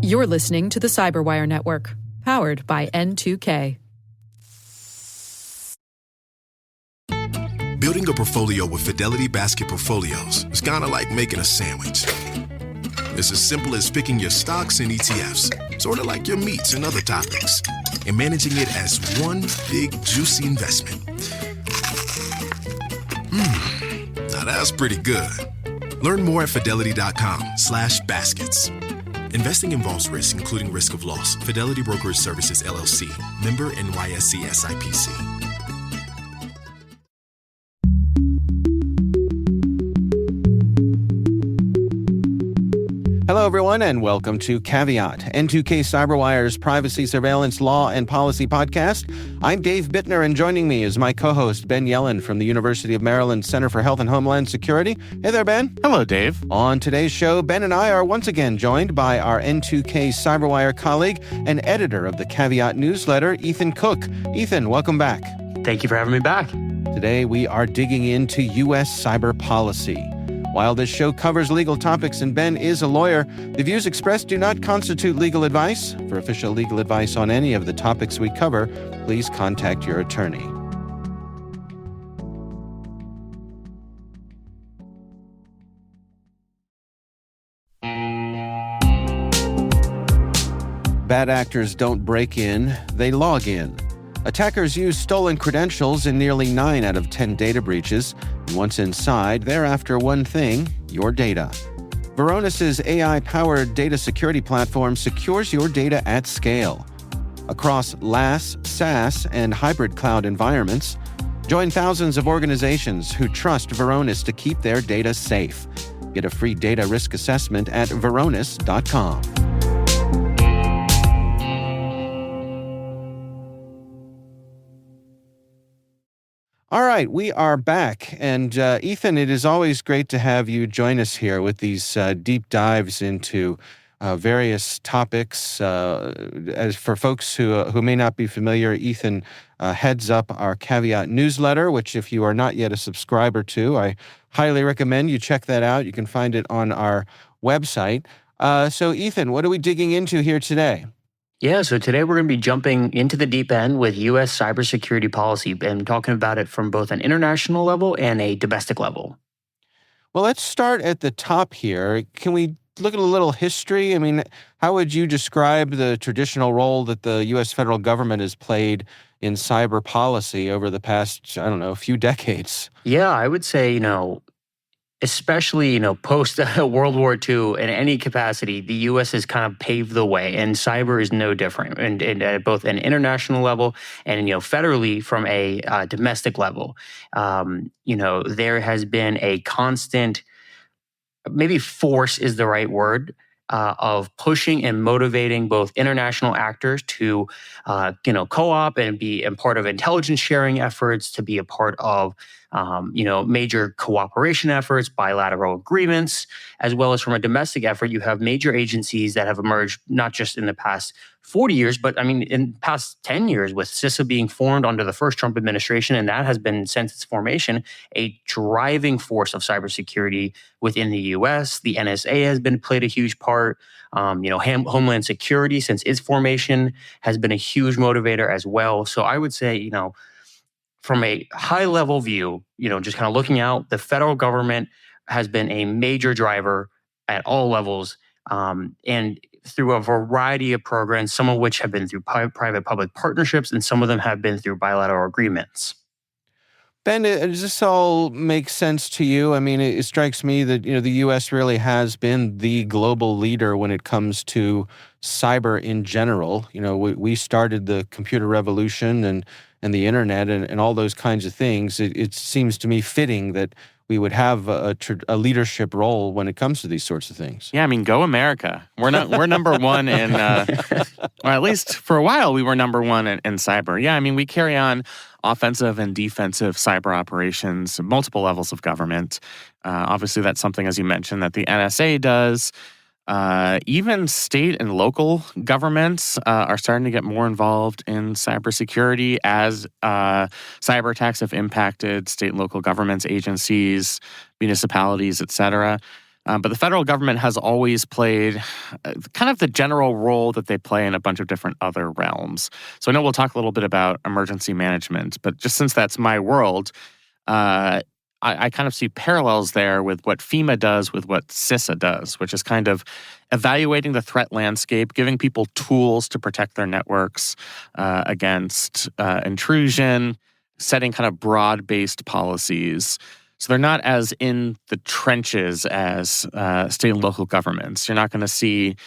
You're listening to the Cyberwire Network, powered by N2K. Building a portfolio with Fidelity Basket Portfolios is kind of like making a sandwich. It's as simple as picking your stocks and ETFs, sort of like your meats and other toppings, and managing it as one big, juicy investment. Now that's pretty good. Learn more at fidelity.com/baskets. Investing involves risk, including risk of loss. Fidelity Brokerage Services, LLC. Member NYSE SIPC. Hello, everyone, and welcome to Caveat, N2K Cyberwire's privacy, surveillance, law, and policy podcast. I'm Dave Bittner, and joining me is my co-host, Ben Yellen from the University of Maryland Center for Health and Homeland Security. Hey there, Ben. Hello, Dave. On today's show, Ben and I are once again joined by our N2K Cyberwire colleague and editor of the Caveat newsletter, Ethan Cook. Ethan, welcome back. Thank you for having me back. Today, we are digging into U.S. cyber policy. While this show covers legal topics and Ben is a lawyer, the views expressed do not constitute legal advice. For official legal advice on any of the topics we cover, please contact your attorney. Bad actors don't break in, they log in. Attackers use stolen credentials in nearly 9 out of 10 data breaches. And once inside, they're after one thing: your data. Varonis's AI-powered data security platform secures your data at scale. Across LaaS, SaaS, and hybrid cloud environments, join thousands of organizations who trust Varonis to keep their data safe. Get a free data risk assessment at varonis.com. All right, we are back. And Ethan, it is always great to have you join us here with these deep dives into various topics. As for folks who may not be familiar, Ethan heads up our Caveat newsletter, which if you are not yet a subscriber to, I highly recommend you check that out. You can find it on our website. So Ethan, what are we digging into here today? Yeah, so today we're going to be jumping into the deep end with U.S. cybersecurity policy and talking about it from both an international level and a domestic level. Well, let's start at the top here. Can we look at a little history? I mean, how would you describe the traditional role that the U.S. federal government has played in cyber policy over the past, few decades? Yeah, I would say, especially, post World War II in any capacity, the U.S. has kind of paved the way, and cyber is no different, and at both an international level and, federally from a domestic level. There has been a constant, maybe force is the right word, of pushing and motivating both international actors to, co-op and be a part of intelligence sharing efforts, to be a part of, major cooperation efforts, bilateral agreements, as well as from a domestic effort. You have major agencies that have emerged not just in the past 40 years, but in the past 10 years, with CISA being formed under the first Trump administration, and that has been, since its formation, a driving force of cybersecurity within the U.S. The NSA has played a huge part. Homeland Security, since its formation, has been a huge motivator as well. So I would say, from a high-level view, just kind of looking out, the federal government has been a major driver at all levels, and through a variety of programs, some of which have been through private-public partnerships, and some of them have been through bilateral agreements. Ben, does this all make sense to you? I mean, it strikes me that, the U.S. really has been the global leader when it comes to cyber in general. We started the computer revolution and the internet and all those kinds of things. It seems to me fitting that we would have a leadership role when it comes to these sorts of things. Yeah, go America. We're number one in, or at least for a while, we were number one in cyber. Yeah, we carry on offensive and defensive cyber operations, multiple levels of government. Obviously, that's something, as you mentioned, that the NSA does. Even state and local governments are starting to get more involved in cybersecurity as cyber attacks have impacted state and local governments, agencies, municipalities, et cetera. But the federal government has always played kind of the general role that they play in a bunch of different other realms. So I know we'll talk a little bit about emergency management, but just since that's my world, I kind of see parallels there with what FEMA does with what CISA does, which is kind of evaluating the threat landscape, giving people tools to protect their networks against intrusion, setting kind of broad-based policies. So they're not as in the trenches as state and local governments. You're not going to see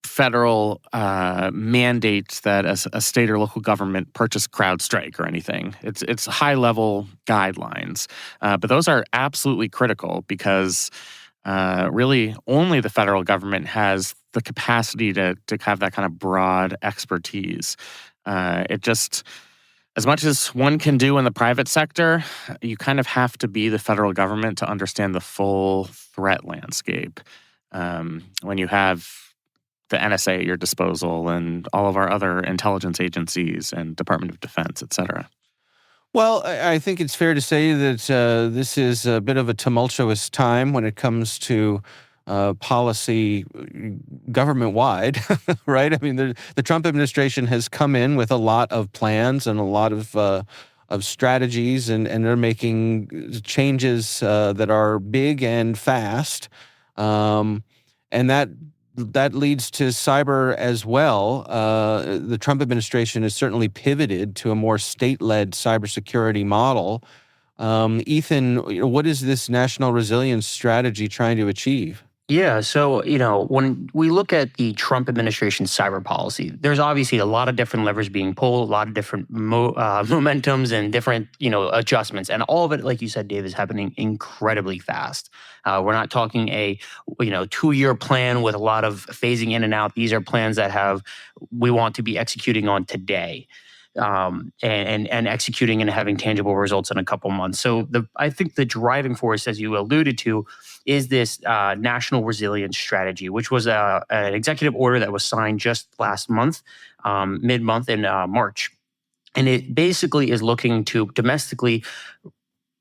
federal mandates that a state or local government purchase CrowdStrike or anything. It's high-level guidelines. But those are absolutely critical because really only the federal government has the capacity to have that kind of broad expertise. As much as one can do in the private sector, you kind of have to be the federal government to understand the full threat landscape. When you have the NSA at your disposal and all of our other intelligence agencies and Department of Defense, et cetera. Well, I think it's fair to say that this is a bit of a tumultuous time when it comes to policy government-wide, right? I mean, the Trump administration has come in with a lot of plans and a lot of strategies, and they're making changes that are big and fast, and that leads to cyber as well. The Trump administration has certainly pivoted to a more state-led cybersecurity model. Ethan, what is this national resilience strategy trying to achieve? Yeah, so, when we look at the Trump administration's cyber policy, there's obviously a lot of different levers being pulled, a lot of different momentums and different, adjustments. And all of it, like you said, Dave, is happening incredibly fast. We're not talking a, 2-year plan with a lot of phasing in and out. These are plans that we want to be executing on today. And executing and having tangible results in a couple months. So I think the driving force, as you alluded to, is this national resilience strategy, which was an executive order that was signed just last month, mid-month in March. And it basically is looking to domestically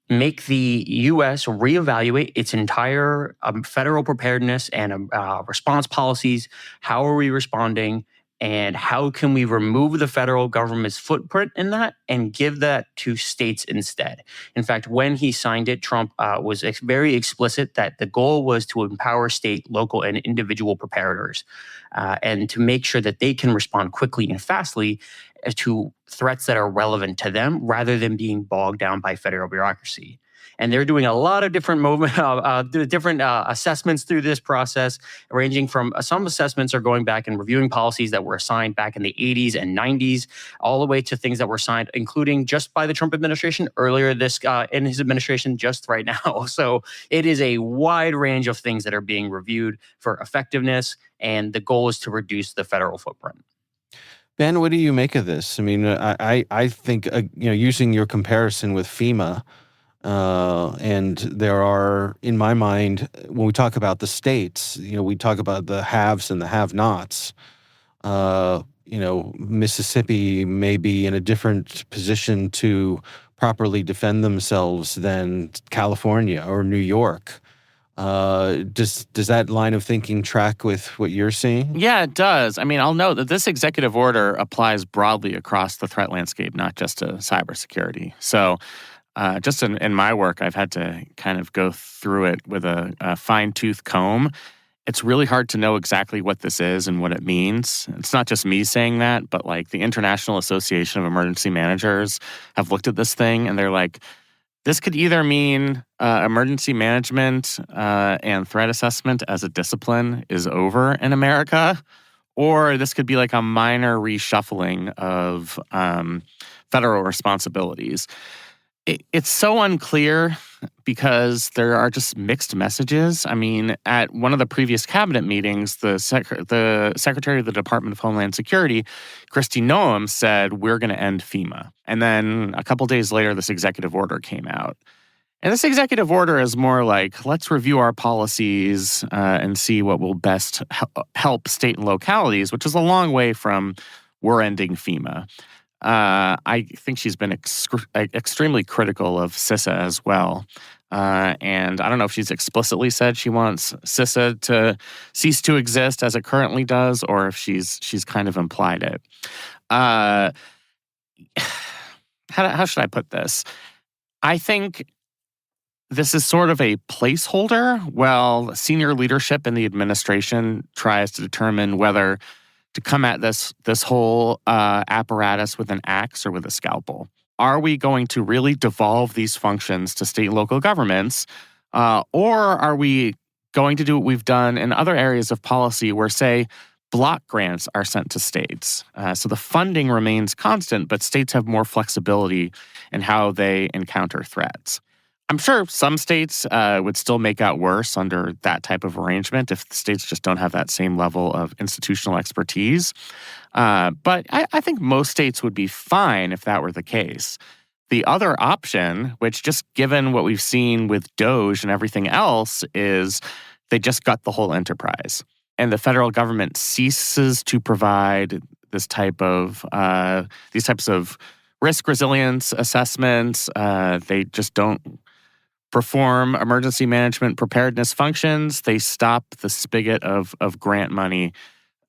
make the U.S. reevaluate its entire federal preparedness and response policies. How are we responding? And how can we remove the federal government's footprint in that and give that to states instead? In fact, when he signed it, Trump was very explicit that the goal was to empower state, local, and individual preparators and to make sure that they can respond quickly and fastly to threats that are relevant to them rather than being bogged down by federal bureaucracy. And they're doing a lot of different assessments through this process, ranging from some assessments are going back and reviewing policies that were assigned back in the 80s and 90s, all the way to things that were signed, including just by the Trump administration earlier in his administration just right now. So it is a wide range of things that are being reviewed for effectiveness, and the goal is to reduce the federal footprint. Ben, what do you make of this? I mean, I think, using your comparison with FEMA, and there are, in my mind, when we talk about the states, we talk about the haves and the have-nots. Mississippi may be in a different position to properly defend themselves than California or New York. Does that line of thinking track with what you're seeing? Yeah, it does. I mean, I'll note that this executive order applies broadly across the threat landscape, not just to cybersecurity. So just in my work, I've had to kind of go through it with a fine-tooth comb. It's really hard to know exactly what this is and what it means. It's not just me saying that, but like the International Association of Emergency Managers have looked at this thing and they're like, this could either mean emergency management and threat assessment as a discipline is over in America, or this could be like a minor reshuffling of federal responsibilities. It's so unclear because there are just mixed messages. I mean, at one of the previous cabinet meetings, the Secretary of the Department of Homeland Security, Kristi Noem, said, we're going to end FEMA. And then a couple days later, this executive order came out. And this executive order is more like, let's review our policies and see what will best help state and localities, which is a long way from we're ending FEMA. I think she's been extremely critical of CISA as well. And I don't know if she's explicitly said she wants CISA to cease to exist as it currently does, or if she's kind of implied it. How should I put this? I think this is sort of a placeholder while senior leadership in the administration tries to determine whether to come at this whole apparatus with an axe or with a scalpel. Are we going to really devolve these functions to state and local governments, or are we going to do what we've done in other areas of policy where, say, block grants are sent to states? So the funding remains constant, but states have more flexibility in how they encounter threats. I'm sure some states would still make out worse under that type of arrangement if the states just don't have that same level of institutional expertise. But I think most states would be fine if that were the case. The other option, which just given what we've seen with Doge and everything else, is they just gut the whole enterprise. And the federal government ceases to provide these types of risk resilience assessments. They just don't perform emergency management preparedness functions. They stop the spigot of grant money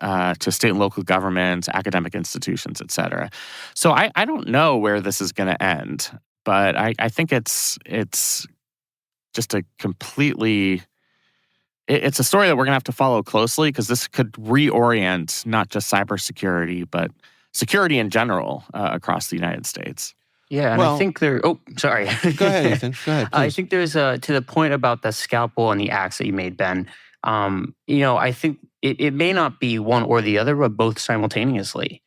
to state and local governments, academic institutions, et cetera. So I don't know where this is going to end, but I think it's just a completely... It's a story that we're going to have to follow closely because this could reorient not just cybersecurity, but security in general across the United States. Yeah, and I think there... Oh, sorry. Go ahead, Ethan. Go ahead, please. I think there's to the point about the scalpel and the axe that you made, Ben. I think it may not be one or the other, but both simultaneously.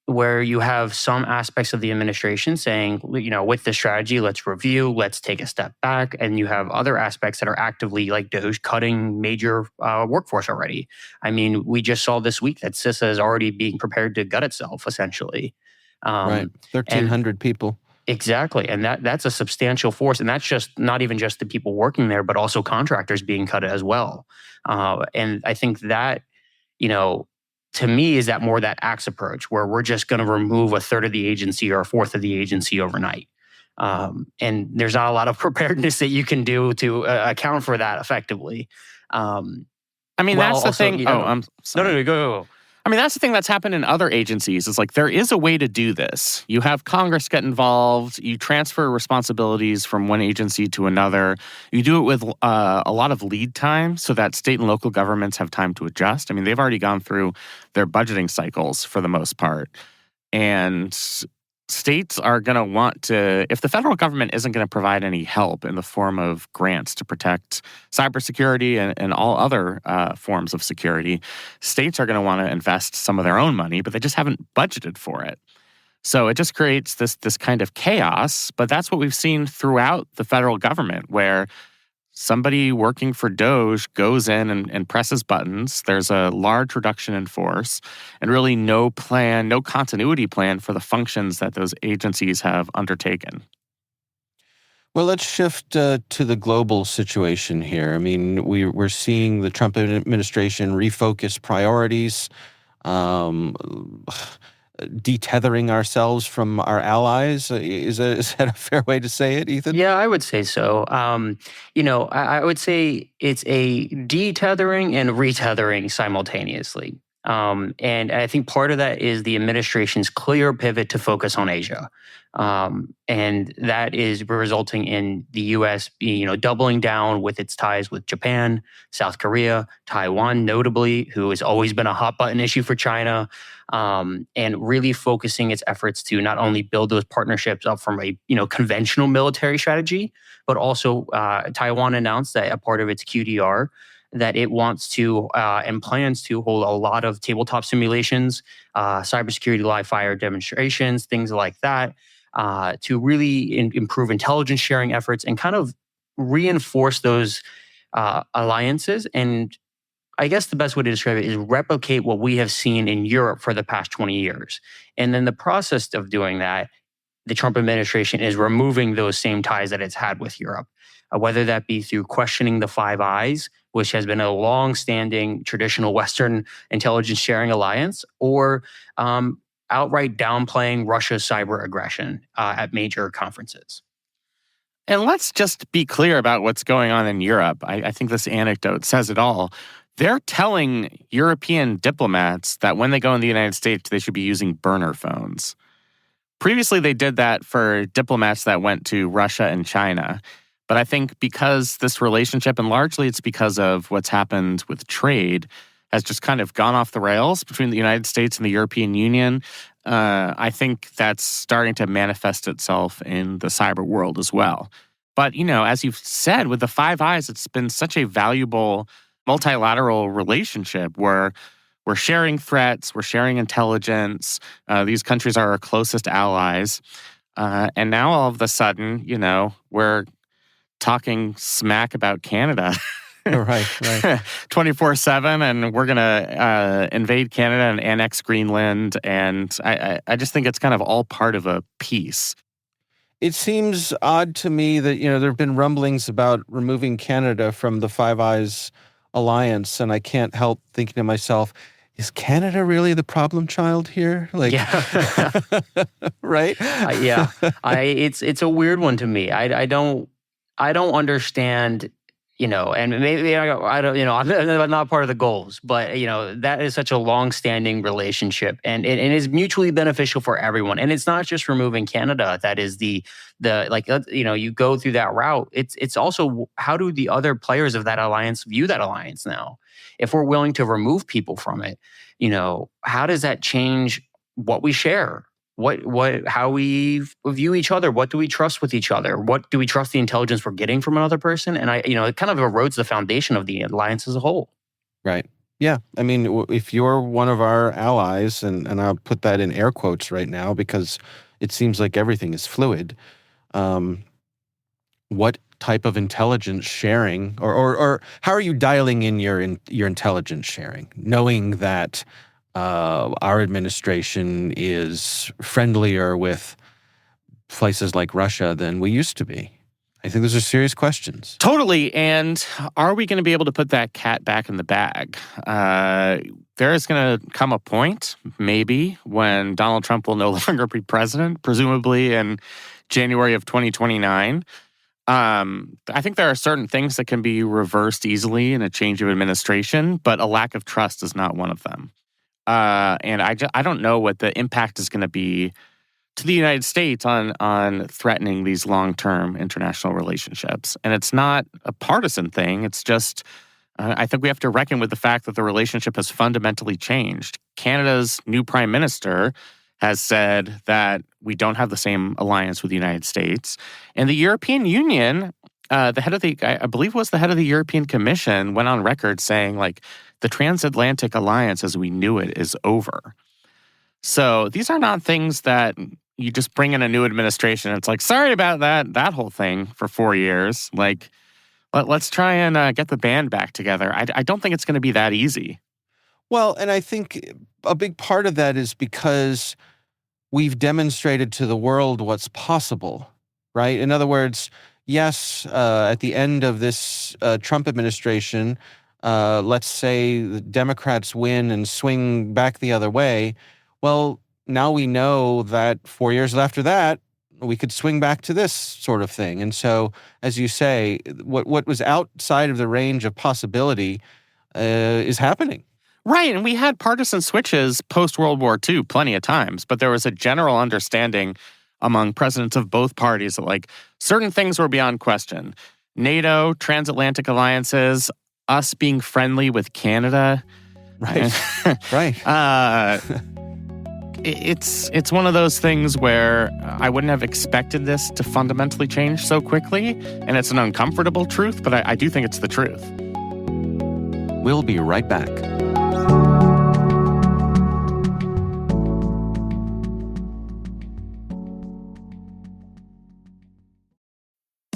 Where you have some aspects of the administration saying, with the strategy, let's review, let's take a step back. And you have other aspects that are actively, like Doge, cutting major workforce already. I mean, we just saw this week that CISA is already being prepared to gut itself, essentially. Right, 1,300 people. Exactly, and that's a substantial force, and that's just not even just the people working there, but also contractors being cut as well. And I think that, to me, is that more that axe approach, where we're just going to remove a third of the agency or a fourth of the agency overnight. And there's not a lot of preparedness that you can do to account for that effectively. That's the thing. I'm sorry. No, go. I mean, that's the thing that's happened in other agencies. Is like there is a way to do this. You have Congress get involved. You transfer responsibilities from one agency to another. You do it with a lot of lead time so that state and local governments have time to adjust. I mean, they've already gone through their budgeting cycles for the most part. And states are going to want to, if the federal government isn't going to provide any help in the form of grants to protect cybersecurity and all other forms of security, states are going to want to invest some of their own money, but they just haven't budgeted for it. So it just creates this kind of chaos, but that's what we've seen throughout the federal government, where somebody working for Doge goes in and presses buttons. There's a large reduction in force and really no plan, no continuity plan for the functions that those agencies have undertaken. Well, let's shift to the global situation here. I mean, we're seeing the Trump administration refocus priorities, detethering ourselves from our allies. Is that a fair way to say it, Ethan? Yeah, I would say so. I would say it's a detethering and retethering simultaneously. And I think part of that is the administration's clear pivot to focus on Asia. And that is resulting in the U.S. doubling down with its ties with Japan, South Korea, Taiwan, notably, who has always been a hot button issue for China, and really focusing its efforts to not only build those partnerships up from a conventional military strategy, but also Taiwan announced that a part of its QDR that it wants to and plans to hold a lot of tabletop simulations, cybersecurity live fire demonstrations, things like that, to really improve intelligence sharing efforts and kind of reinforce those alliances. And I guess the best way to describe it is replicate what we have seen in Europe for the past 20 years. And then the process of doing that, the Trump administration is removing those same ties that it's had with Europe, whether that be through questioning the Five Eyes, which has been a long-standing traditional Western intelligence sharing alliance, or outright downplaying Russia's cyber aggression at major conferences. And let's just be clear about what's going on in Europe. I think this anecdote says it all. They're telling European diplomats that when they go in the United States, they should be using burner phones. Previously, they did that for diplomats that went to Russia and China. But I think because this relationship, and largely it's because of what's happened with trade, has just kind of gone off the rails between the United States and the European Union, I think that's starting to manifest itself in the cyber world as well. But, as you've said, with the Five Eyes, it's been such a valuable multilateral relationship where we're sharing threats, we're sharing intelligence. These countries are our closest allies. And now all of a sudden, we're talking smack about Canada. Right. 24/7, and we're going to invade Canada and annex Greenland. And I just think it's kind of all part of a piece. It seems odd to me that, there have been rumblings about removing Canada from the Five Eyes alliance, and I can't help thinking to myself, is Canada really the problem child here? Yeah. Right? Yeah. It's a weird one to me. I don't understand, and maybe I don't, I'm not part of the goals, but, that is such a long-standing relationship and it is mutually beneficial for everyone. And it's not just removing Canada. That is you go through that route. It's also, how do the other players of that alliance view that alliance now? If we're willing to remove people from it, how does that change what we share? How we view each other? What do we trust with each other? What do we trust the intelligence we're getting from another person? And it kind of erodes the foundation of the alliance as a whole. Right. Yeah. I mean, if you're one of our allies, and I'll put that in air quotes right now because it seems like everything is fluid, what type of intelligence sharing or how are you dialing in your intelligence sharing, knowing that our administration is friendlier with places like Russia than we used to be? I think those are serious questions. Totally. And are we going to be able to put that cat back in the bag? There is going to come a point, maybe, when Donald Trump will no longer be president, presumably in January of 2029. I think there are certain things that can be reversed easily in a change of administration, but a lack of trust is not one of them. And I don't know what the impact is going to be to the United States on threatening these long-term international relationships. And it's not a partisan thing. It's just, I think we have to reckon with the fact that the relationship has fundamentally changed. Canada's new prime minister has said that we don't have the same alliance with the United States. And the European Union, the head of I believe it was the head of the European Commission, went on record saying, the transatlantic alliance as we knew it is over. So these are not things that you just bring in a new administration. It's sorry about that whole thing for 4 years. Let's try and get the band back together. I don't think it's going to be that easy. Well, and I think a big part of that is because we've demonstrated to the world what's possible, right? In other words, yes, at the end of this Trump administration, let's say the Democrats win and swing back the other way. Well, now we know that 4 years after that, we could swing back to this sort of thing. And so, as you say, what was outside of the range of possibility is happening. Right, and we had partisan switches post-World War II plenty of times, but there was a general understanding among presidents of both parties that, certain things were beyond question. NATO, transatlantic alliances, us being friendly with Canada. Right, right. It's one of those things where I wouldn't have expected this to fundamentally change so quickly, and it's an uncomfortable truth, but I do think it's the truth. We'll be right back.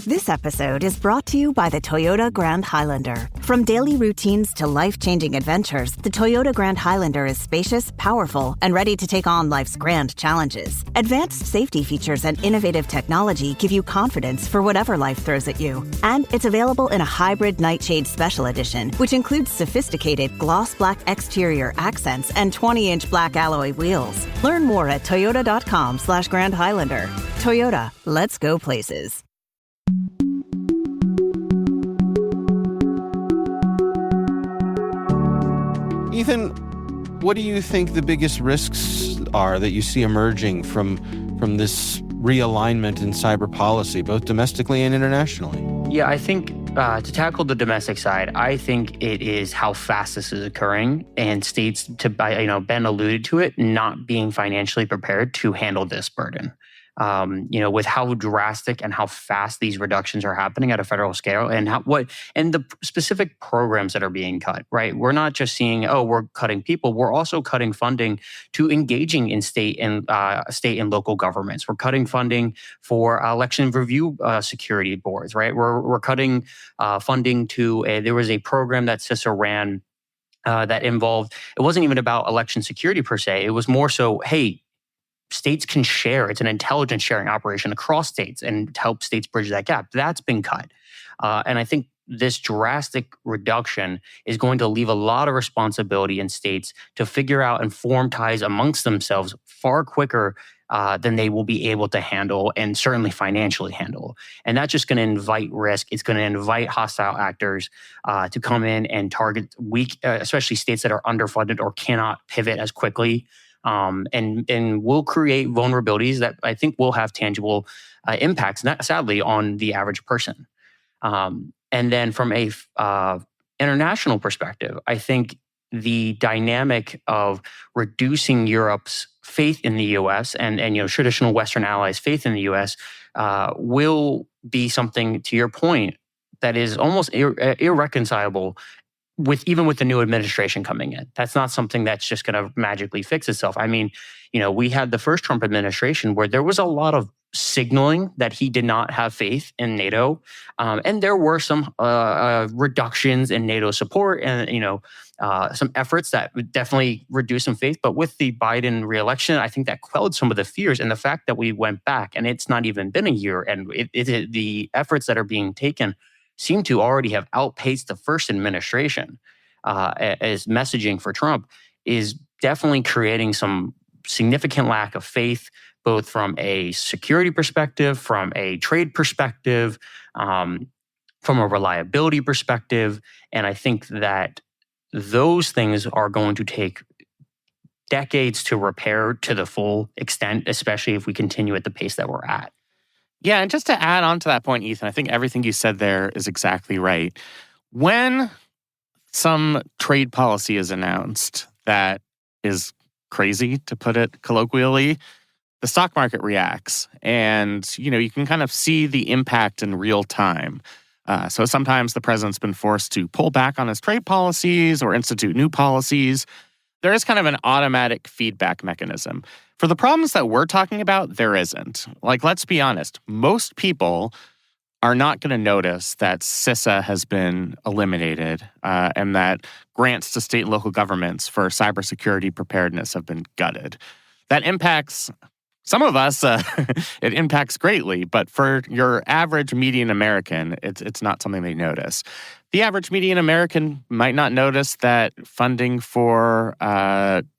This episode is brought to you by the Toyota Grand Highlander. From daily routines to life-changing adventures, the Toyota Grand Highlander is spacious, powerful, and ready to take on life's grand challenges. Advanced safety features and innovative technology give you confidence for whatever life throws at you. And it's available in a hybrid Nightshade Special Edition, which includes sophisticated gloss black exterior accents and 20-inch black alloy wheels. Learn more at toyota.com/Grand Highlander. Toyota, let's go places. Ethan, what do you think the biggest risks are that you see emerging from this realignment in cyber policy, both domestically and internationally? Yeah, I think to tackle the domestic side, I think it is how fast this is occurring, and states, Ben alluded to it, not being financially prepared to handle this burden. With how drastic and how fast these reductions are happening at a federal scale, and the specific programs that are being cut. Right, we're not just seeing, we're cutting people. We're also cutting funding to engaging in state and local governments. We're cutting funding for election review security boards. Right, we're cutting funding to. There was a program that CISA ran that involved. It wasn't even about election security per se. It was more so, hey, states can share. It's an intelligence sharing operation across states and to help states bridge that gap. That's been cut. And I think this drastic reduction is going to leave a lot of responsibility in states to figure out and form ties amongst themselves far quicker than they will be able to handle, and certainly financially handle. And that's just going to invite risk. It's going to invite hostile actors to come in and target weak, especially states that are underfunded or cannot pivot as quickly. And will create vulnerabilities that I think will have tangible impacts, sadly, on the average person. And then from a international perspective, I think the dynamic of reducing Europe's faith in the U.S. and traditional Western allies' faith in the U.S. Will be something, to your point, that is almost irreconcilable even with the new administration coming in. That's not something that's just going to magically fix itself. I mean, we had the first Trump administration where there was a lot of signaling that he did not have faith in NATO. And there were some reductions in NATO support and, some efforts that would definitely reduce some faith. But with the Biden reelection, I think that quelled some of the fears. And the fact that we went back, and it's not even been a year, and the efforts that are being taken seem to already have outpaced the first administration as messaging for Trump, is definitely creating some significant lack of faith, both from a security perspective, from a trade perspective, from a reliability perspective. And I think that those things are going to take decades to repair to the full extent, especially if we continue at the pace that we're at. Yeah, and just to add on to that point, Ethan, I think everything you said there is exactly right. When some trade policy is announced that is crazy, to put it colloquially, the stock market reacts. And, you can kind of see the impact in real time. So sometimes the president's been forced to pull back on his trade policies or institute new policies. There is kind of an automatic feedback mechanism. For the problems that we're talking about, there isn't. Let's be honest. Most people are not going to notice that CISA has been eliminated and that grants to state and local governments for cybersecurity preparedness have been gutted. That impacts some of us. It impacts greatly, but for your average median American, it's not something they notice. The average median American might not notice that funding for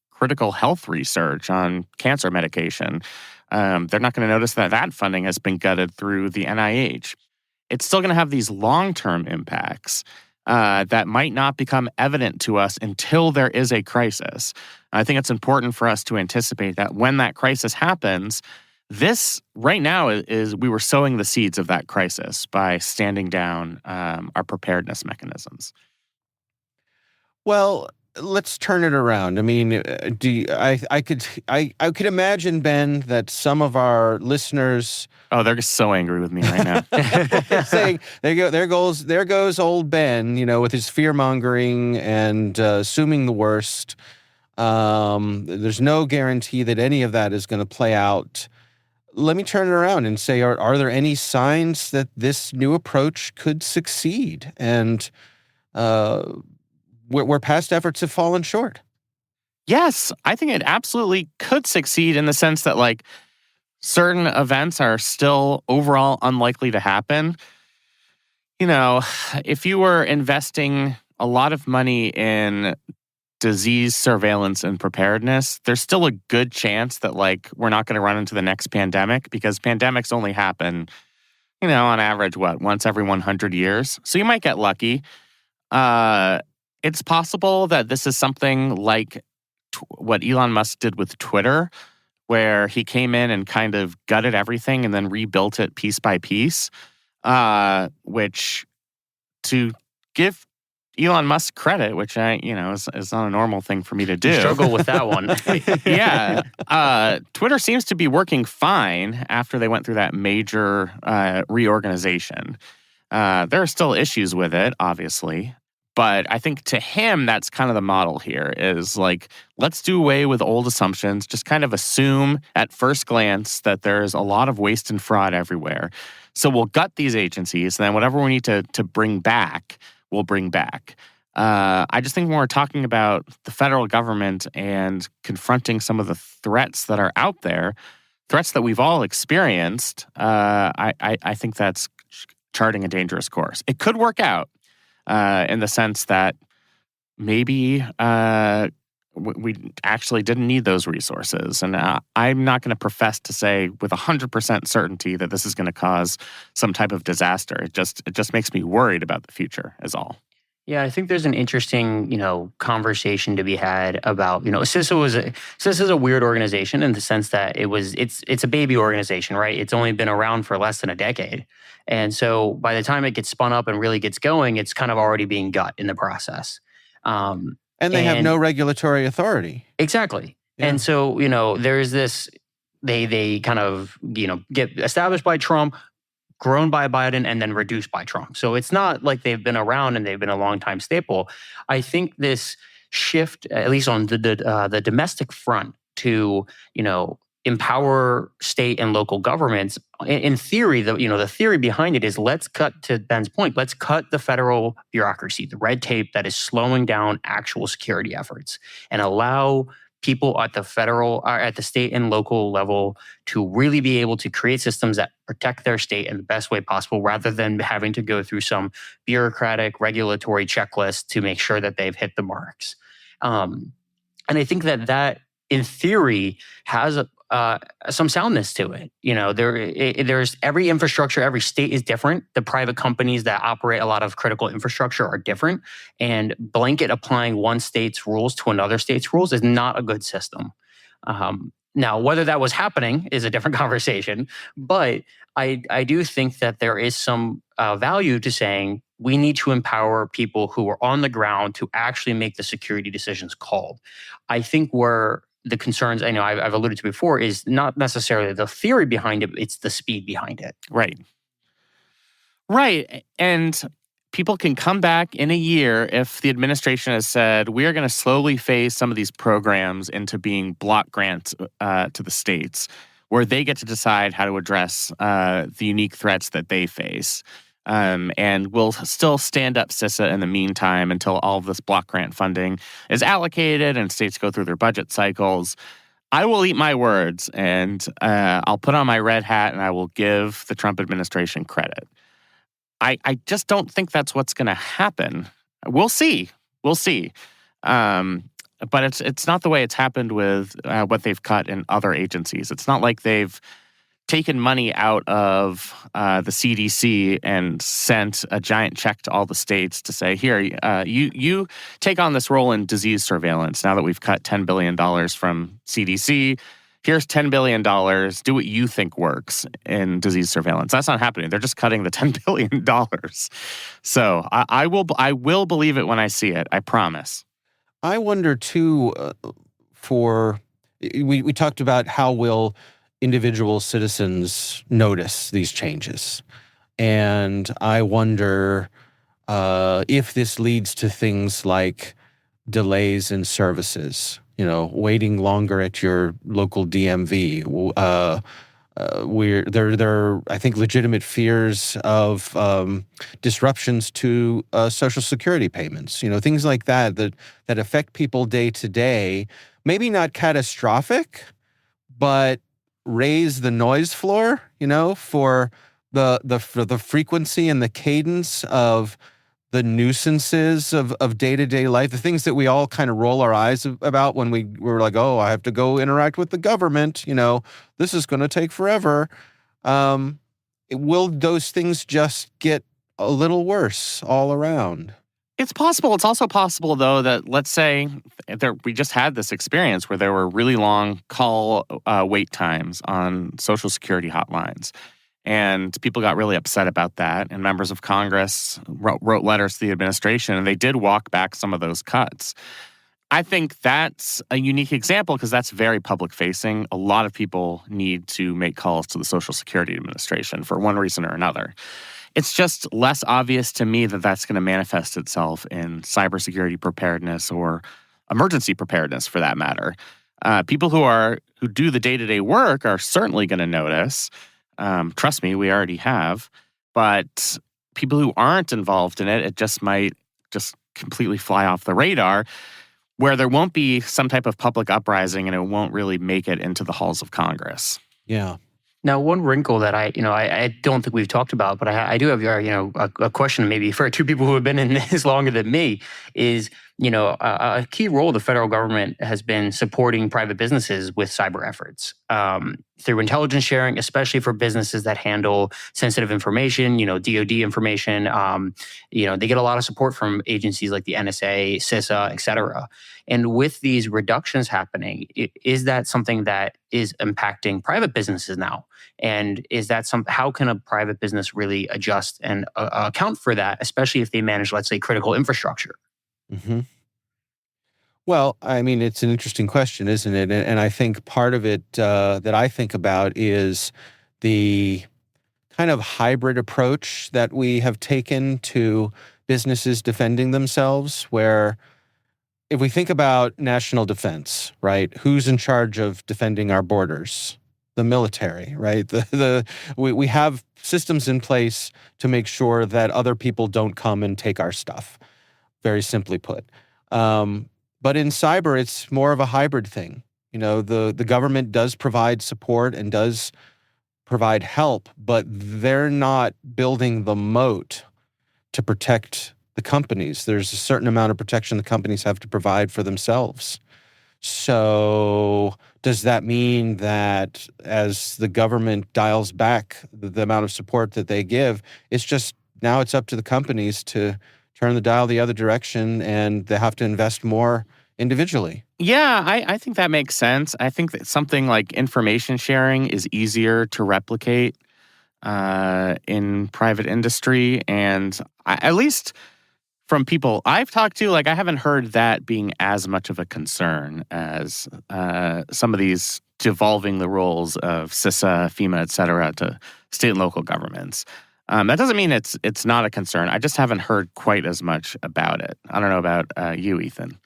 critical health research on cancer medication, they're not going to notice that funding has been gutted through the NIH. It's still going to have these long-term impacts that might not become evident to us until there is a crisis. I think it's important for us to anticipate that when that crisis happens, this right now is we were sowing the seeds of that crisis by standing down our preparedness mechanisms. Well, let's turn it around. I mean, I could imagine, Ben, that some of our listeners. Oh, they're just so angry with me right now. Saying, there goes old Ben, with his fear-mongering and assuming the worst. There's no guarantee that any of that is going to play out. Let me turn it around and say, are there any signs that this new approach could succeed? And where past efforts have fallen short? Yes, I think it absolutely could succeed in the sense that, certain events are still overall unlikely to happen. If you were investing a lot of money in disease surveillance and preparedness, there's still a good chance that, we're not going to run into the next pandemic, because pandemics only happen, on average, once every 100 years. So you might get lucky. it's possible that this is something like what Elon Musk did with Twitter, where he came in and kind of gutted everything and then rebuilt it piece by piece, which, to give Elon Musk credit, which is not a normal thing for me to do. You struggle with that one. Yeah. Twitter seems to be working fine after they went through that major reorganization. There are still issues with it, obviously. But I think to him, that's kind of the model here is like, let's do away with old assumptions. Just kind of assume at first glance that there's a lot of waste and fraud everywhere. So we'll gut these agencies, and then whatever we need to bring back, we'll bring back. I just think when we're talking about the federal government and confronting some of the threats that are out there, threats that we've all experienced, I think that's charting a dangerous course. It could work out. In the sense that maybe we actually didn't need those resources. And I'm not going to profess to say with 100% certainty that this is going to cause some type of disaster. It just makes me worried about the future is all. Yeah, I think there's an interesting, conversation to be had about, CISA is a weird organization in the sense that it's a baby organization, right? It's only been around for less than a decade. And so by the time it gets spun up and really gets going, it's kind of already being gut in the process. And they have no regulatory authority. Exactly. Yeah. And so, there's this, they kind of, get established by Trump, grown by Biden, and then reduced by Trump. So it's not like they've been around and they've been a long time staple. I think this shift, at least on the domestic front, to empower state and local governments. In theory, the theory behind it is let's cut, to Ben's point, let's cut the federal bureaucracy, the red tape that is slowing down actual security efforts, and allow people at the state and local level to really be able to create systems that protect their state in the best way possible, rather than having to go through some bureaucratic regulatory checklist to make sure that they've hit the marks. And I think that in theory has some soundness to it. There's every infrastructure, every state is different. The private companies that operate a lot of critical infrastructure are different, and blanket applying one state's rules to another state's rules is not a good system. Now, whether that was happening is a different conversation, but I do think that there is some value to saying we need to empower people who are on the ground to actually make the security decisions called. I think where the concerns I know I've alluded to before is not necessarily the theory behind it, it's the speed behind it. Right. And people can come back in a year if the administration has said, we are going to slowly phase some of these programs into being block grants to the states, where they get to decide how to address the unique threats that they face. And we'll still stand up CISA in the meantime until all of this block grant funding is allocated and states go through their budget cycles. I will eat my words, and I'll put on my red hat, and I will give the Trump administration credit. I just don't think that's what's going to happen. We'll see. But it's not the way it's happened with what they've cut in other agencies. It's not like they've taken money out of the CDC and sent a giant check to all the states to say, here, you take on this role in disease surveillance. Now that we've cut $10 billion from CDC, here's $10 billion. Do what you think works in disease surveillance. That's not happening. They're just cutting the $10 billion. So I will believe it when I see it. I promise. I wonder, too, we talked about how will individual citizens notice these changes. And I wonder if this leads to things like delays in services, waiting longer at your local DMV. There are, I think, legitimate fears of disruptions to Social Security payments, things like that affect people day to day. Maybe not catastrophic, but raise the noise floor, for the frequency and the cadence of the nuisances of day-to-day life, the things that we all kind of roll our eyes about when we're like, oh, I have to go interact with the government, this is going to take forever. Will those things just get a little worse all around? It's possible. It's also possible, though, that let's say we just had this experience where there were really long call wait times on Social Security hotlines. And people got really upset about that. And members of Congress wrote letters to the administration, and they did walk back some of those cuts. I think that's a unique example because that's very public facing. A lot of people need to make calls to the Social Security Administration for one reason or another. It's just less obvious to me that that's going to manifest itself in cybersecurity preparedness or emergency preparedness, for that matter. People who do the day-to-day work are certainly going to notice. Trust me, we already have. But people who aren't involved in it, it just might just completely fly off the radar, where there won't be some type of public uprising and it won't really make it into the halls of Congress. Yeah. Now, one wrinkle that I don't think we've talked about, but I do have a question maybe for two people who have been in this longer than me is, a key role of the federal government has been supporting private businesses with cyber efforts through intelligence sharing, especially for businesses that handle sensitive information, DoD information. They get a lot of support from agencies like the NSA, CISA, et cetera. And with these reductions happening, is that something that is impacting private businesses now? And is that how can a private business really adjust and account for that, especially if they manage, let's say, critical infrastructure? Mm-hmm. Well, I mean, it's an interesting question, isn't it? And I think part of it that I think about is the kind of hybrid approach that we have taken to businesses defending themselves, where if we think about national defense, right, who's in charge of defending our borders? The military, right? We have systems in place to make sure that other people don't come and take our stuff, very simply put. But in cyber, it's more of a hybrid thing. The government does provide support and does provide help, but they're not building the moat to protect the companies. There's a certain amount of protection the companies have to provide for themselves. So does that mean that as the government dials back the amount of support that they give, now it's up to the companies to turn the dial the other direction and they have to invest more individually? Yeah, I think that makes sense. I think that something like information sharing is easier to replicate in private industry. And at least from people I've talked to, I haven't heard that being as much of a concern as some of these devolving the roles of CISA, FEMA, et cetera, to state and local governments. That doesn't mean it's not a concern. I just haven't heard quite as much about it. I don't know about you, Ethan.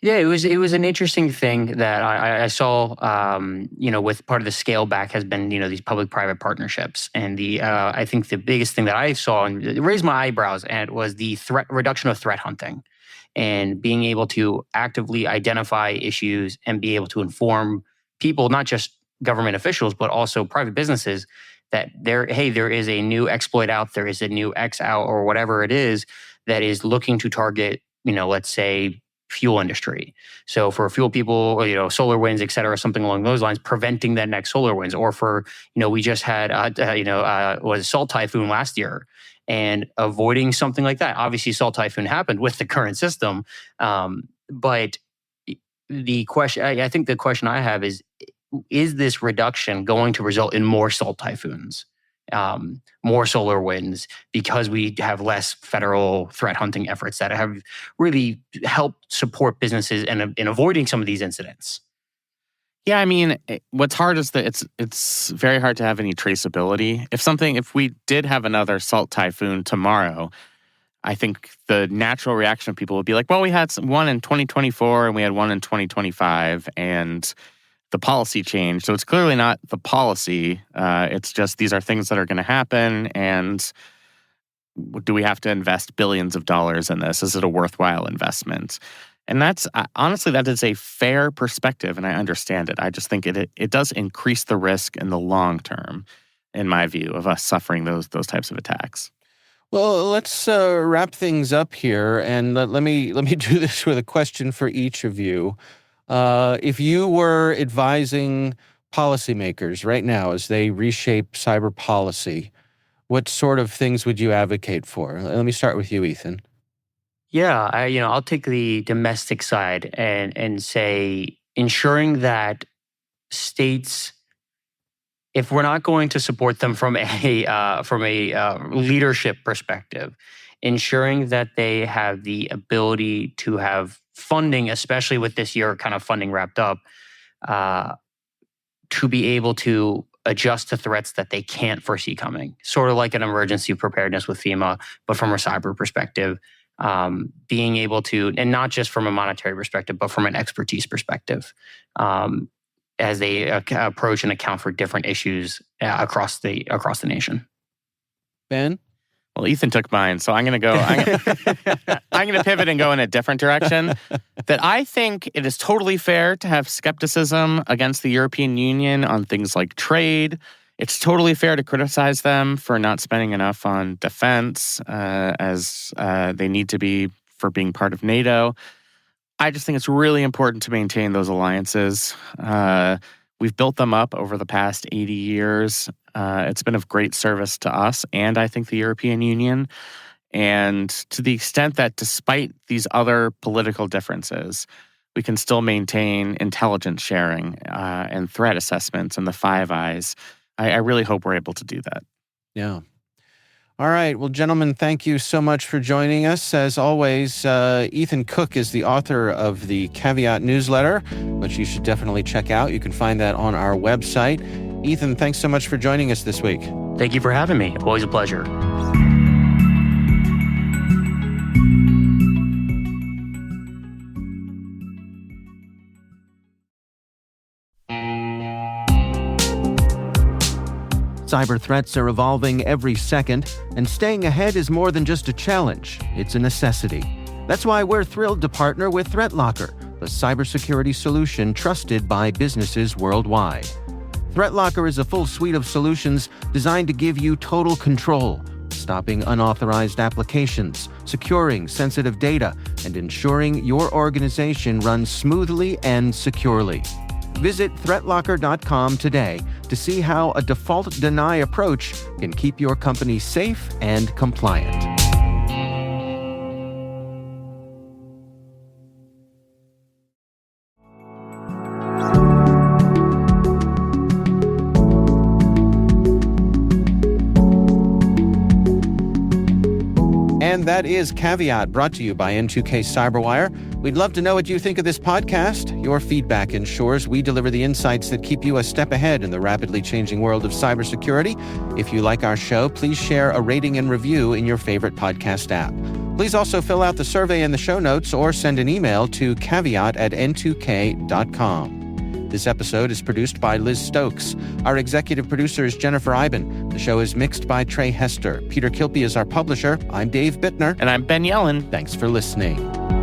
Yeah, it was an interesting thing that I saw. With part of the scale back has been these public-private partnerships, and I think the biggest thing that I saw and it raised my eyebrows at was the reduction of threat hunting, and being able to actively identify issues and be able to inform people, not just government officials but also private businesses, that there is a new exploit out, there is a new X out, or whatever it is that is looking to target, let's say, fuel industry. So for fuel people, solar winds, et cetera, something along those lines, preventing that next solar winds. Or for, we just had, was Salt Typhoon last year, and avoiding something like that. Obviously, Salt Typhoon happened with the current system. But the question, I think the question I have is this reduction going to result in more Salt Typhoons? More solar winds, because we have less federal threat hunting efforts that have really helped support businesses in avoiding some of these incidents. Yeah, I mean, what's hard is that it's very hard to have any traceability. If we did have another Salt Typhoon tomorrow, I think the natural reaction of people would be like, well, we had one in 2024 and we had one in 2025, and the policy change. So it's clearly not the policy. It's just these are things that are going to happen. And do we have to invest billions of dollars in this? Is it a worthwhile investment? And that's honestly, that is a fair perspective, and I understand it. I just think it does increase the risk in the long term, in my view, of us suffering those types of attacks. Well, let's wrap things up here, and let me do this with a question for each of you. If you were advising policymakers right now as they reshape cyber policy, what sort of things would you advocate for? Let me start with you, Ethan. Yeah, I'll take the domestic side and say ensuring that states, if we're not going to support them from a leadership perspective, ensuring that they have the ability to have funding, especially with this year kind of funding wrapped up, to be able to adjust to threats that they can't foresee coming, sort of like an emergency preparedness with FEMA, but from a cyber perspective. Being able to, and not just from a monetary perspective, but from an expertise perspective, as they approach and account for different issues across the nation. Ben? Well, Ethan took mine, so I'm going to go. I'm going to pivot and go in a different direction. That I think it is totally fair to have skepticism against the European Union on things like trade. It's totally fair to criticize them for not spending enough on defense as they need to be for being part of NATO. I just think it's really important to maintain those alliances. We've built them up over the past 80 years. It's been of great service to us and I think the European Union. And to the extent that despite these other political differences, we can still maintain intelligence sharing and threat assessments and the Five Eyes, I really hope we're able to do that. Yeah. All right. Well, gentlemen, thank you so much for joining us. As always, Ethan Cook is the author of the Caveat newsletter, which you should definitely check out. You can find that on our website. Ethan, thanks so much for joining us this week. Thank you for having me. Always a pleasure. Cyber threats are evolving every second, and staying ahead is more than just a challenge, it's a necessity. That's why we're thrilled to partner with ThreatLocker, the cybersecurity solution trusted by businesses worldwide. ThreatLocker is a full suite of solutions designed to give you total control, stopping unauthorized applications, securing sensitive data, and ensuring your organization runs smoothly and securely. Visit threatlocker.com today to see how a default deny approach can keep your company safe and compliant. And that is Caveat, brought to you by N2K Cyberwire. We'd love to know what you think of this podcast. Your feedback ensures we deliver the insights that keep you a step ahead in the rapidly changing world of cybersecurity. If you like our show, please share a rating and review in your favorite podcast app. Please also fill out the survey in the show notes or send an email to caveat@n2k.com. This episode is produced by Liz Stokes. Our executive producer is Jennifer Eiben. The show is mixed by Trey Hester. Peter Kilpie is our publisher. I'm Dave Bittner. And I'm Ben Yellen. Thanks for listening.